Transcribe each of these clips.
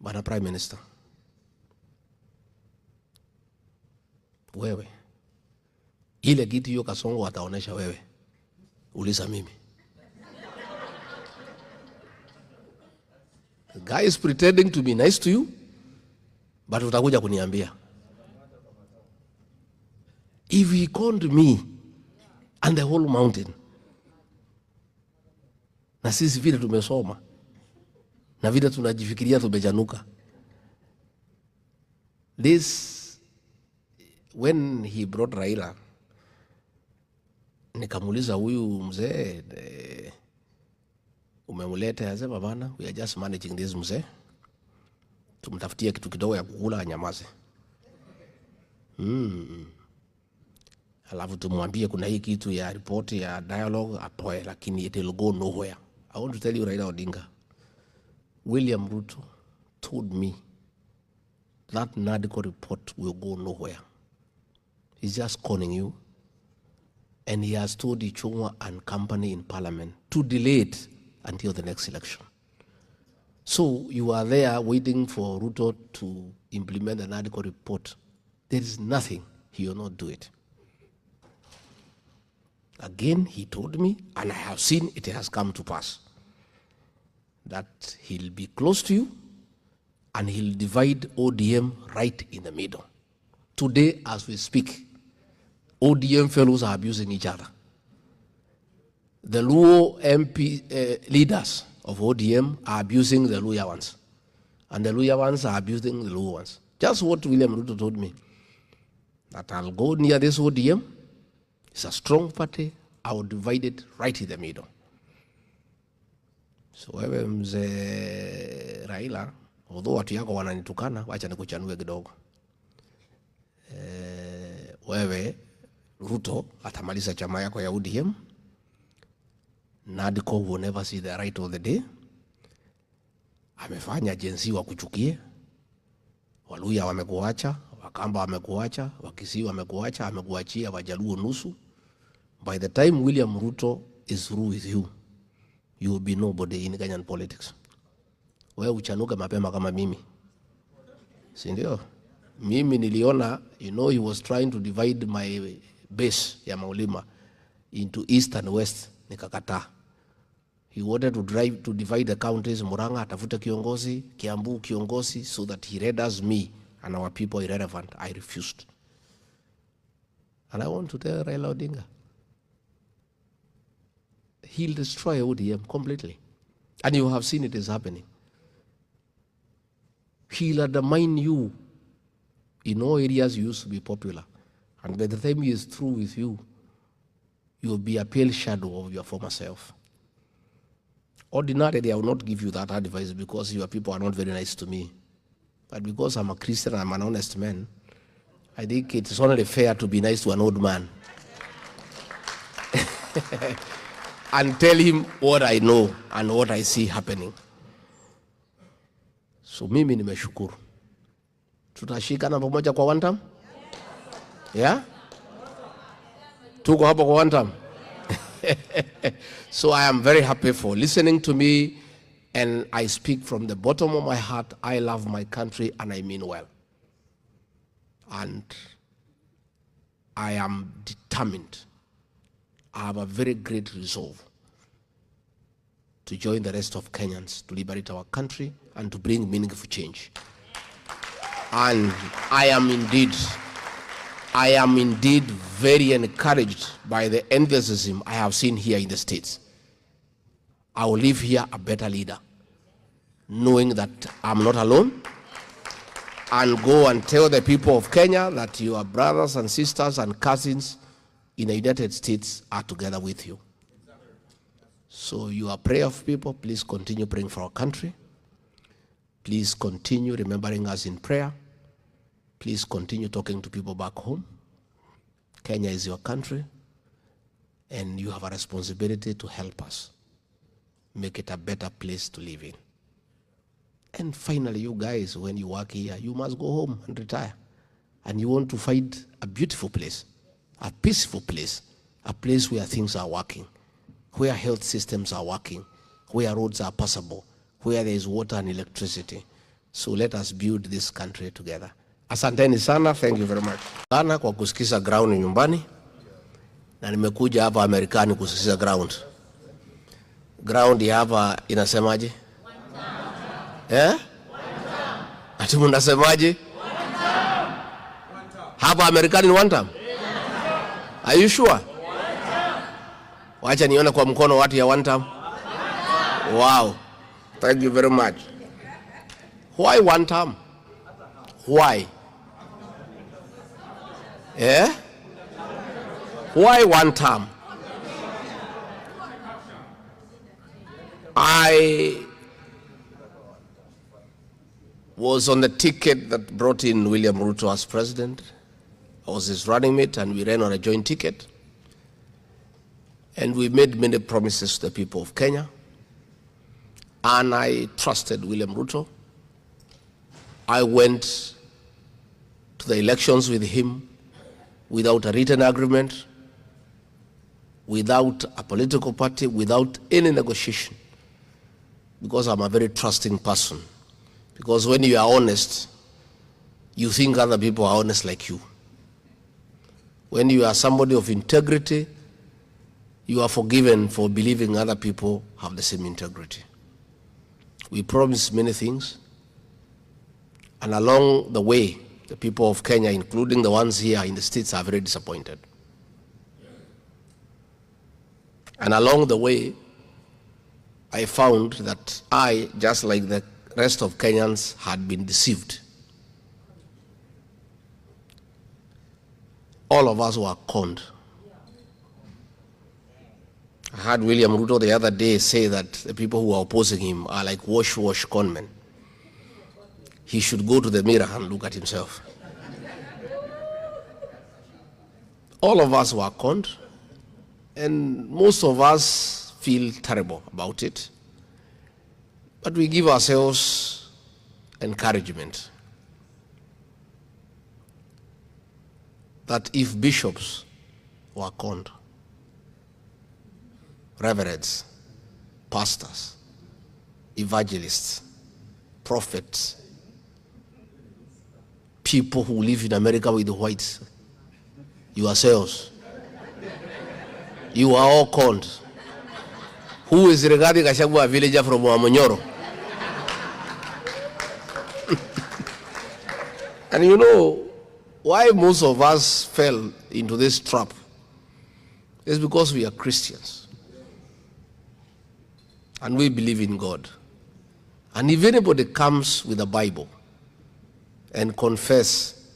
Bwana Prime Minister, wewe ile kitu hiyo Kasongo ataonesha wewe, uliza mimi. The guy is pretending to be nice to you, but utakuja kuniambia. If he called me and the whole mountain, na sisi vile tumesoma na vile tunajifikiria tumejanuka. This, when he brought Raila, nikamuuliza huyu mzee umemuleta, asema bana, we are just managing this mzee, tumtafutie kitu kidogo ya kukula anyamaze. Alafu tumwambie kuna hii kitu ya report ya dialogue atoe, lakini it will go nowhere. I want to tell you, Raila Odinga, William Ruto told me that NADCO report will go nowhere. He's just conning you. And he has told Ichung'wa and company in parliament to delay it until the next election. So you are there waiting for Ruto to implement the NADCO report. There is nothing, he will not do it. Again, he told me, and I have seen it has come to pass, that he'll be close to you and he'll divide ODM right in the middle. Today, as we speak, ODM fellows are abusing each other. The Luo MP leaders of ODM are abusing the Luya ones, and the Luya ones are abusing the Luo ones. Just what William Ruto told me, that I'll go near this ODM. It's a strong party. I will divide it right in the middle. So wewe mzee Raila, although watu yako wananitukana, wacha nikuchanue kidogo. Wewe Ruto atamaliza chama yako ya ODM. NADCO will never see the right of the day. Amefanya jenzi wa kuchukie. Waluya wamekuacha, Wakamba wamekuacha, Wakisii wamekuacha, amekuachia Wajaluo nusu. By the time William Ruto is through with you, you will be nobody in Kenyan politics. Wewe uchanuke mapema kama mimi. Si ndio? Mimi niliona, you know, he was trying to divide my base ya Maulima into east and west, nikakataa. He wanted to divide the counties, Murang'a atafute kiongozi, Kiambu kiongozi, so that he renders me and our people irrelevant. I refused. And I want to tell Raila Odinga, he'll destroy ODM completely. And you have seen it is happening. He'll undermine you in all areas you used to be popular. And by the time he is through with you, you will be a pale shadow of your former self. Ordinarily, I will not give you that advice because your people are not very nice to me. But because I'm a Christian and I'm an honest man, I think it's only fair to be nice to an old man. And tell him what I know and what I see happening. So mimi nimeshukuru. Tutashikana pamoja kwa one time? Yeah? Tuko hapo kwa one time? So I am very happy for listening to me, and I speak from the bottom of my heart. I love my country and I mean well. And I am determined. I have a very great resolve to join the rest of Kenyans to liberate our country and to bring meaningful change. And I am indeed very encouraged by the enthusiasm I have seen here in the States. I will leave here a better leader, knowing that I'm not alone, and go and tell the people of Kenya that your brothers and sisters and cousins in the United States are together with you. So you are prayerful people. Please continue praying for our country. Please continue remembering us in prayer. Please continue talking to people back home. Kenya is your country, and you have a responsibility to help us make it a better place to live in. And finally, you guys, when you work here, you must go home and retire. And you want to find a beautiful place, a peaceful place, a place where things are working, where health systems are working, where roads are passable, where there is water and electricity, So let us build this country together. Asanteni sana, thank you very much. Sana kwa kusikiza ground nyumbani, na nimekuja hapa Amerikani kusikiza ground. Ground ya hapa inasemaje? Ati mnasemaje? Hapa Amerikani ni one term? Are you sure? Wacha nione kwa mkono watu ya one term. Wow. Thank you very much. Why one term? Why? Why one term? I was on the ticket that brought in William Ruto as president. I was his running mate, and we ran on a joint ticket. And we made many promises to the people of Kenya. And I trusted William Ruto. I went to the elections with him without a written agreement, without a political party, without any negotiation, because I'm a very trusting person. Because when you are honest, you think other people are honest like you. When you are somebody of integrity, you are forgiven for believing other people have the same integrity. We promised many things, and along the way, the people of Kenya, including the ones here in the States, are very disappointed. And along the way, I found that I, just like the rest of Kenyans, had been deceived. All of us were conned. I heard William Ruto the other day say that the people who are opposing him are like wash conmen. He should go to the mirror and look at himself. All of us were conned, and most of us feel terrible about it. But we give ourselves encouragement that if bishops were conned, reverends, pastors, evangelists, prophets, people who live in America with the whites, yourselves, you are all conned. Who is regarding a villager from Wamonyoro? And you know why most of us fell into this trap is because we are Christians and we believe in God. And if anybody comes with a Bible and confess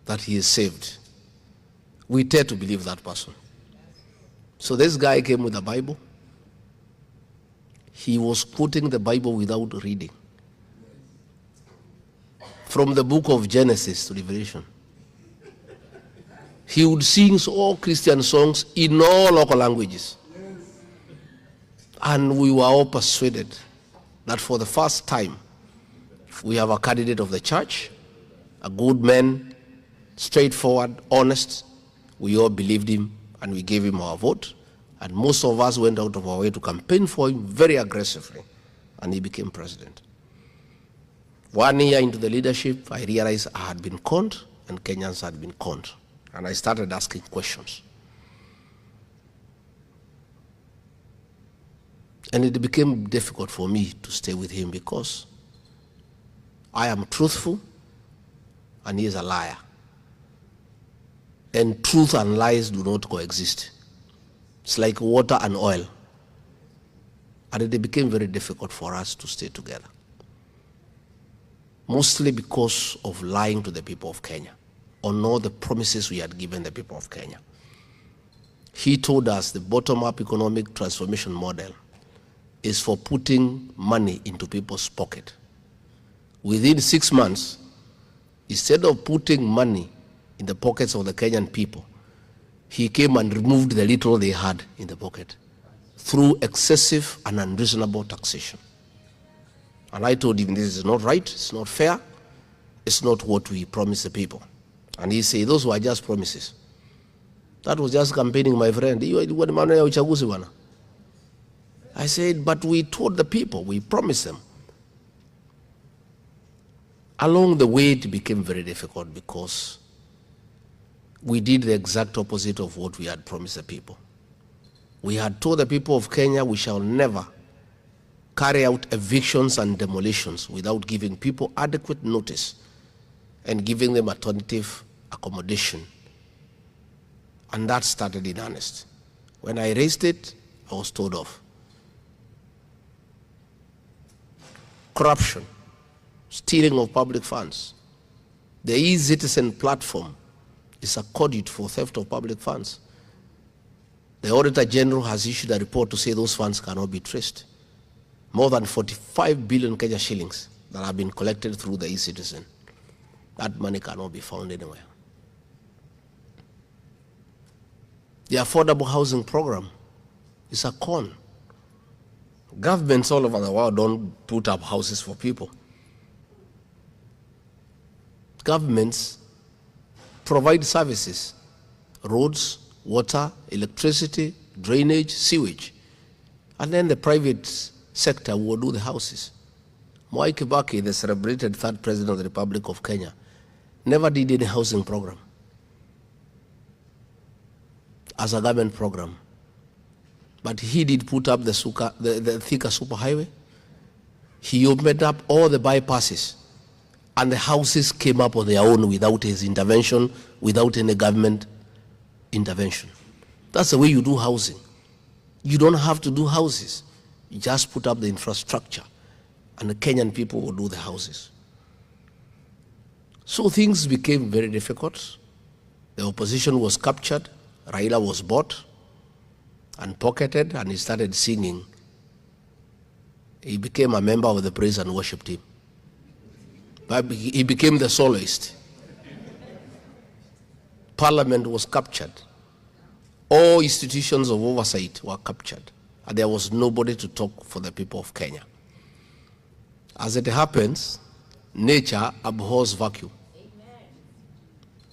that he is saved, we dare to believe that person. So this guy came with a Bible. He was quoting the Bible without reading. From the book of Genesis to Revelation. He would sing all Christian songs in all local languages. And we were all persuaded that for the first time, we have a candidate of the church, a good man, straightforward, honest. We all believed him and we gave him our vote. And most of us went out of our way to campaign for him very aggressively. And he became president. 1 year into the leadership, I realized I had been conned and Kenyans had been conned. And I started asking questions. And it became difficult for me to stay with him because I am truthful and he is a liar. And truth and lies do not coexist. It's like water and oil. And it became very difficult for us to stay together. Mostly because of lying to the people of Kenya on all the promises we had given the people of Kenya. He told us the bottom-up economic transformation model is for putting money into people's pocket. Within 6 months, instead of putting money in the pockets of the Kenyan people, he came and removed the little they had in the pocket through excessive and unreasonable taxation. And I told him this is not right, it's not fair, it's not what we promised the people. And he said, those were just promises. That was just campaigning, my friend. I said, but we told the people, we promised them. Along the way, it became very difficult because we did the exact opposite of what we had promised the people. We had told the people of Kenya we shall never carry out evictions and demolitions without giving people adequate notice and giving them alternative accommodation. And that started in earnest. When I raised it, I was told off. Corruption, stealing of public funds. The e-citizen platform is a conduit for theft of public funds. The Auditor General has issued a report to say those funds cannot be traced. More than 45 billion Kenya shillings that have been collected through the e-citizen. That money cannot be found anywhere. The affordable housing program is a con. Governments all over the world don't put up houses for people. Governments provide services, roads, water, electricity, drainage, sewage. And then the private sector will do the houses. Mwai Kibaki, the celebrated third president of the Republic of Kenya, never did any housing program as a government program. But he did put up the Thika superhighway. He opened up all the bypasses, and the houses came up on their own without his intervention, without any government intervention. That's the way you do housing. You don't have to do houses. You just put up the infrastructure, and the Kenyan people will do the houses. So things became very difficult. The opposition was captured. Raila was bought and pocketed, and he started singing. He became a member of the praise and worship team. But he became the soloist. Parliament was captured. All institutions of oversight were captured, and there was nobody to talk for the people of Kenya. As it happens, nature abhors vacuum.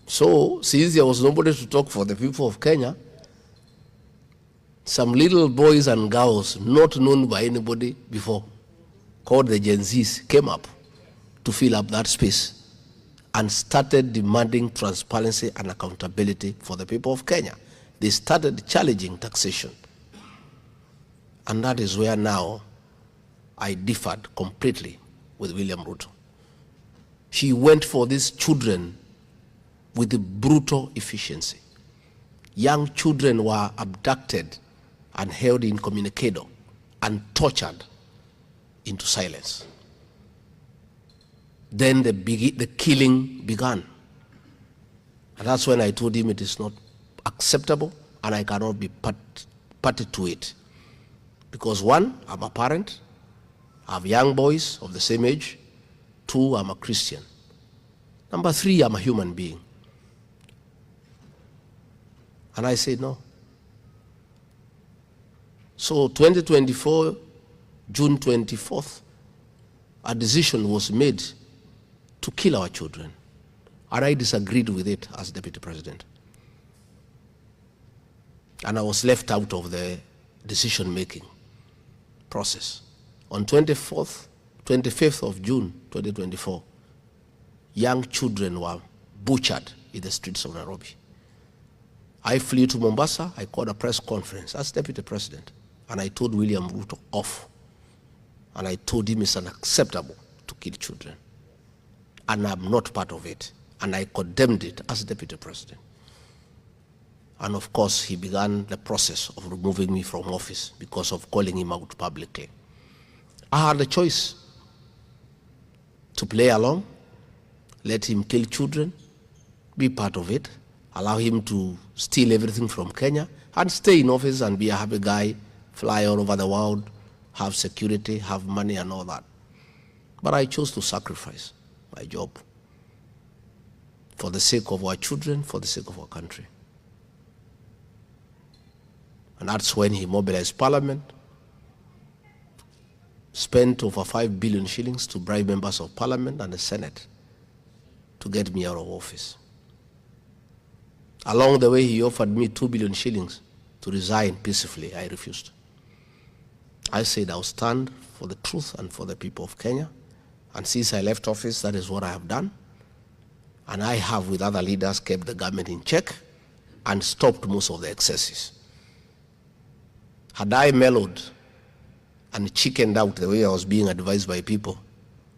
So, since there was nobody to talk for the people of Kenya, some little boys and girls not known by anybody before, called the Gen Zs, came up to fill up that space and started demanding transparency and accountability for the people of Kenya. They started challenging taxation. And that is where now I differed completely with William Ruto. He went for these children with the brutal efficiency. Young children were abducted and held incommunicado and tortured into silence. Then the killing began. And that's when I told him it is not acceptable and I cannot be party to it. Because one, I'm a parent, I have young boys of the same age. Two, I'm a Christian. Number three, I'm a human being. And I said no. So 2024, June 24th, a decision was made to kill our children. And I disagreed with it as Deputy President. And I was left out of the decision-making process. On 25th of June 2024, young children were butchered in the streets of Nairobi. I flew to Mombasa, I called a press conference as Deputy President, and I told William Ruto off. And I told him it's unacceptable to kill children. And I'm not part of it. And I condemned it as Deputy President. And of course, he began the process of removing me from office because of calling him out publicly. I had a choice to play along, let him kill children, be part of it, allow him to steal everything from Kenya, and stay in office and be a happy guy, fly all over the world, have security, have money and all that. But I chose to sacrifice my job for the sake of our children, for the sake of our country. And that's when he mobilized Parliament, spent over 5 billion shillings to bribe members of Parliament and the Senate to get me out of office. Along the way, he offered me 2 billion shillings to resign peacefully. I refused. I said I'll stand for the truth and for the people of Kenya. And since I left office, that is what I have done. And I have, with other leaders, kept the government in check and stopped most of the excesses. Had I mellowed and chickened out the way I was being advised by people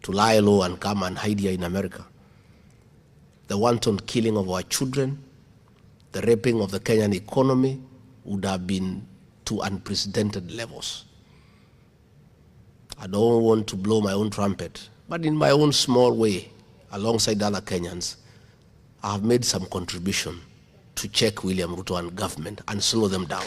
to lie low and come and hide here in America, the wanton killing of our children, the raping of the Kenyan economy would have been to unprecedented levels. I don't want to blow my own trumpet, but in my own small way, alongside other Kenyans, I have made some contribution to check William Ruto and government and slow them down.